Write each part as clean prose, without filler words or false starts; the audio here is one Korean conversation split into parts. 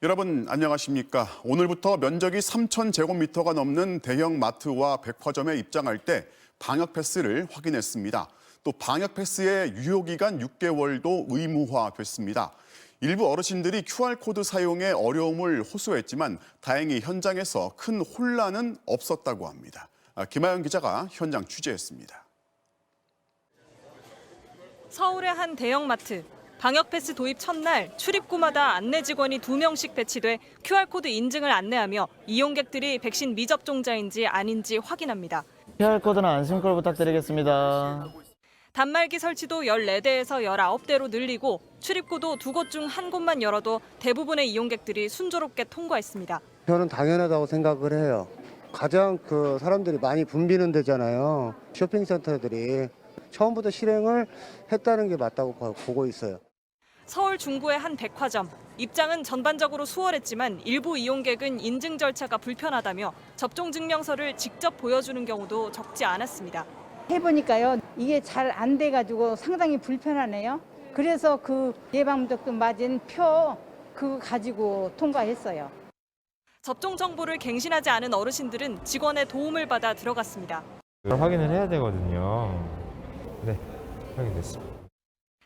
여러분 안녕하십니까? 오늘부터 면적이 3,000제곱미터가 넘는 대형 마트와 백화점에 입장할 때 방역 패스를 확인했습니다. 또 방역 패스의 유효기간 6개월도 의무화됐습니다. 일부 어르신들이 QR코드 사용에 어려움을 호소했지만 다행히 현장에서 큰 혼란은 없었다고 합니다. 김하영 기자가 현장 취재했습니다. 서울의 한 대형마트. 방역패스 도입 첫날 출입구마다 안내 직원이 2명씩 배치돼 QR코드 인증을 안내하며 이용객들이 백신 미접종자인지 아닌지 확인합니다. QR코드는 안심콜 부탁드리겠습니다. 단말기 설치도 14대에서 19대로 늘리고 출입구도 2곳 중 1곳만 열어도 대부분의 이용객들이 순조롭게 통과했습니다. 저는 당연하다고 생각을 해요. 가장 사람들이 많이 붐비는 데잖아요. 쇼핑센터들이 처음부터 실행을 했다는 게 맞다고 보고 있어요. 서울 중구의 한 백화점. 입장은 전반적으로 수월했지만 일부 이용객은 인증 절차가 불편하다며 접종 증명서를 직접 보여주는 경우도 적지 않았습니다. 해보니까요, 이게 잘 안 돼가지고 상당히 불편하네요. 그래서 그 예방접종 맞은 표 그거 가지고 통과했어요. 접종 정보를 갱신하지 않은 어르신들은 직원의 도움을 받아 들어갔습니다. 확인을 해야 되거든요. 네, 확인됐습니다.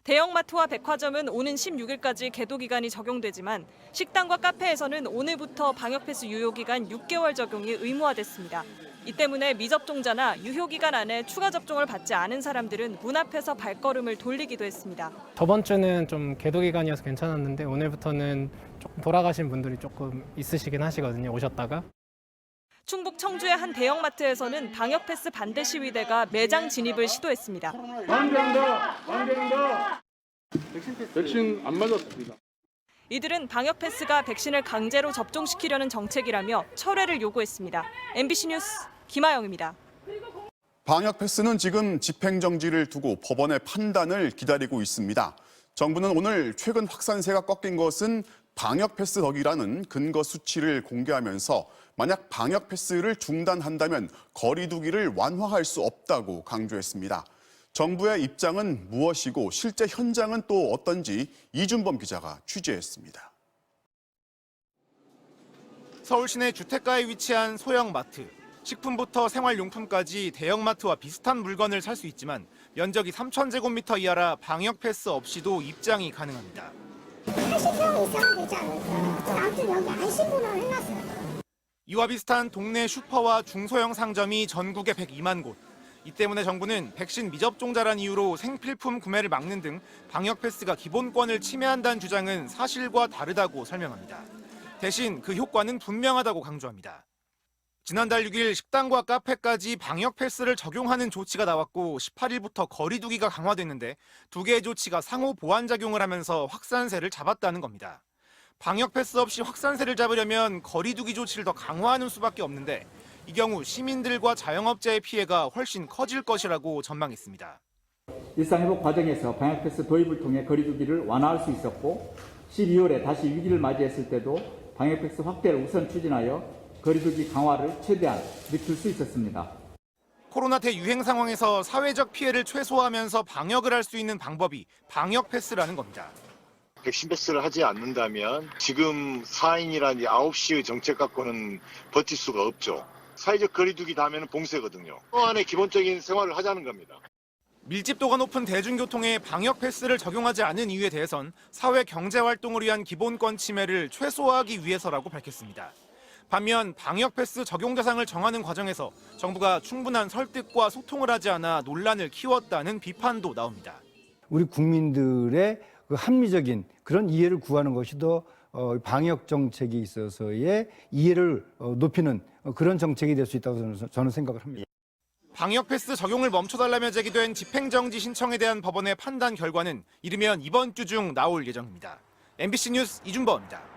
대형마트와 백화점은 오는 16일까지 계도 기간이 적용되지만 식당과 카페에서는 오늘부터 방역패스 유효기간 6개월 적용이 의무화됐습니다. 이 때문에 미접종자나 유효기간 안에 추가 접종을 받지 않은 사람들은 문 앞에서 발걸음을 돌리기도 했습니다. 저번 주는 좀 계도 기간이어서 괜찮았는데 오늘부터는 조금 돌아가신 분들이 조금 있으시긴 하시거든요, 오셨다가. 충북 청주의 한 대형마트에서는 방역패스 반대 시위대가 매장 진입을 시도했습니다. 반대한다. 백신 안 맞았습니다. 이들은 방역패스가 백신을 강제로 접종시키려는 정책이라며 철회를 요구했습니다. MBC 뉴스 김하영입니다. 방역 패스는 지금 집행정지를 두고 법원의 판단을 기다리고 있습니다. 정부는 오늘 최근 확산세가 꺾인 것은 방역 패스 덕이라는 근거 수치를 공개하면서 만약 방역 패스를 중단한다면 거리 두기를 완화할 수 없다고 강조했습니다. 정부의 입장은 무엇이고 실제 현장은 또 어떤지 이준범 기자가 취재했습니다. 서울 시내 주택가에 위치한 소형 마트. 식품부터 생활용품까지 대형마트와 비슷한 물건을 살 수 있지만 면적이 3,000제곱미터 이하라 방역 패스 없이도 입장이 가능합니다. 80명 이상 되지 않을까. 아무튼 여기 안심번호를 해놨어요. 이와 비슷한 동네 슈퍼와 중소형 상점이 전국에 102만 곳. 이 때문에 정부는 백신 미접종자란 이유로 생필품 구매를 막는 등 방역 패스가 기본권을 침해한다는 주장은 사실과 다르다고 설명합니다. 대신 그 효과는 분명하다고 강조합니다. 지난달 6일 식당과 카페까지 방역 패스를 적용하는 조치가 나왔고 18일부터 거리 두기가 강화됐는데 두 개의 조치가 상호 보완 작용을 하면서 확산세를 잡았다는 겁니다. 방역 패스 없이 확산세를 잡으려면 거리 두기 조치를 더 강화하는 수밖에 없는데 이 경우 시민들과 자영업자의 피해가 훨씬 커질 것이라고 전망했습니다. 일상회복 과정에서 방역패스 도입을 통해 거리 두기를 완화할 수 있었고 12월에 다시 위기를 맞이했을 때도 방역패스 확대를 우선 추진하여 거리 두기 강화를 최대한 늦출 수 있었습니다. 코로나 대유행 상황에서 사회적 피해를 최소화하면서 방역을 할 수 있는 방법이 방역패스라는 겁니다. 백신 패스를 하지 않는다면 지금 4인이란 9시의 정책 갖고는 버틸 수가 없죠. 사회적 거리두기 다음에는 봉쇄거든요. 그 안에 기본적인 생활을 하자는 겁니다. 밀집도가 높은 대중교통에 방역 패스를 적용하지 않은 이유에 대해선 사회 경제 활동을 위한 기본권 침해를 최소화하기 위해서라고 밝혔습니다. 반면 방역 패스 적용 대상을 정하는 과정에서 정부가 충분한 설득과 소통을 하지 않아 논란을 키웠다는 비판도 나옵니다. 우리 국민들의 그 합리적인 그런 이해를 구하는 것이 더 방역 정책에 있어서의 이해를 높이는 그런 정책이 될 수 있다고 저는 생각을 합니다. 방역 패스 적용을 멈춰달라며 제기된 집행정지 신청에 대한 법원의 판단 결과는 이르면 이번 주 중 나올 예정입니다. MBC 뉴스 이준범입니다.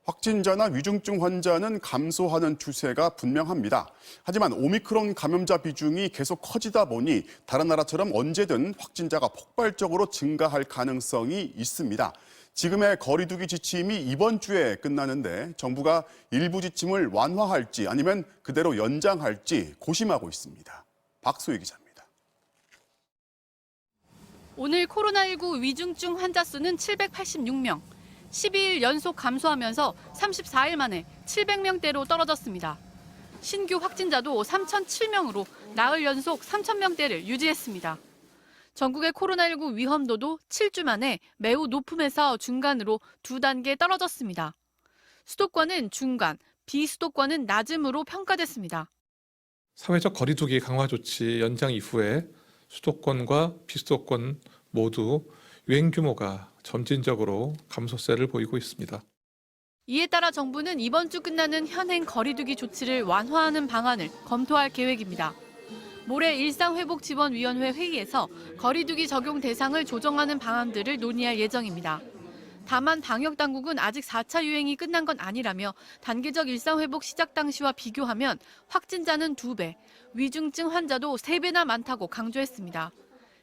확진자나 위중증 환자는 감소하는 추세가 분명합니다. 하지만 오미크론 감염자 비중이 계속 커지다 보니 다른 나라처럼 언제든 확진자가 폭발적으로 증가할 가능성이 있습니다. 지금의 거리두기 지침이 이번 주에 끝나는데 정부가 일부 지침을 완화할지 아니면 그대로 연장할지 고심하고 있습니다. 박소희 기자입니다. 오늘 코로나19 위중증 환자 수는 786명. 12일 연속 감소하면서 34일 만에 700명대로 떨어졌습니다. 신규 확진자도 3,007명으로 나흘 연속 3,000명대를 유지했습니다. 전국의 코로나19 위험도도 7주 만에 매우 높음에서 중간으로 2단계 떨어졌습니다. 수도권은 중간, 비수도권은 낮음으로 평가됐습니다. 사회적 거리두기 강화 조치 연장 이후에 수도권과 비수도권 모두 유행 규모가 점진적으로 감소세를 보이고 있습니다. 이에 따라 정부는 이번 주 끝나는 현행 거리두기 조치를 완화하는 방안을 검토할 계획입니다. 모레 일상회복지원위원회 회의에서 거리두기 적용 대상을 조정하는 방안들을 논의할 예정입니다. 다만 방역당국은 아직 4차 유행이 끝난 건 아니라며 단계적 일상회복 시작 당시와 비교하면 확진자는 2배, 위중증 환자도 3배나 많다고 강조했습니다.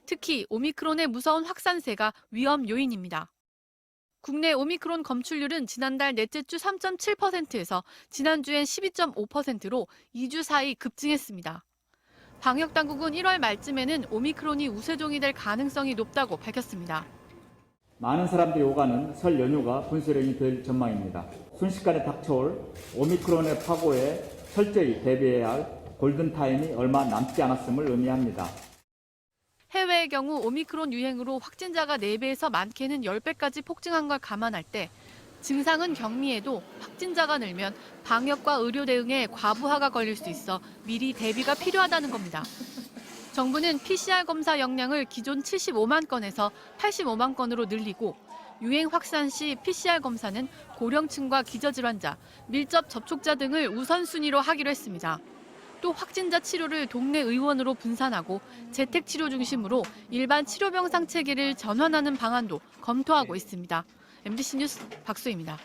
특히 오미크론의 무서운 확산세가 위험 요인입니다. 국내 오미크론 검출률은 지난달 넷째 주 3.7%에서 지난주엔 12.5%로 2주 사이 급증했습니다. 방역당국은 1월 말쯤에는 오미크론이 우세종이 될 가능성이 높다고 밝혔습니다. 많은 사람들이 오가는 설 연휴가 분수령이 될 전망입니다. 순식간에 닥쳐올 오미크론의 파고에 철저히 대비해야 할 골든타임이 얼마 남지 않았음을 의미합니다. 해외의 경우 오미크론 유행으로 확진자가 4배에서 많게는 10배까지 폭증한 걸 감안할 때 증상은 경미해도 확진자가 늘면 방역과 의료 대응에 과부하가 걸릴 수 있어 미리 대비가 필요하다는 겁니다. 정부는 PCR 검사 역량을 기존 75만 건에서 85만 건으로 늘리고 유행 확산 시 PCR 검사는 고령층과 기저질환자, 밀접 접촉자 등을 우선순위로 하기로 했습니다. 또 확진자 치료를 동네 의원으로 분산하고 재택치료 중심으로 일반 치료병상 체계를 전환하는 방안도 검토하고 있습니다. MBC 뉴스 박소희입니다.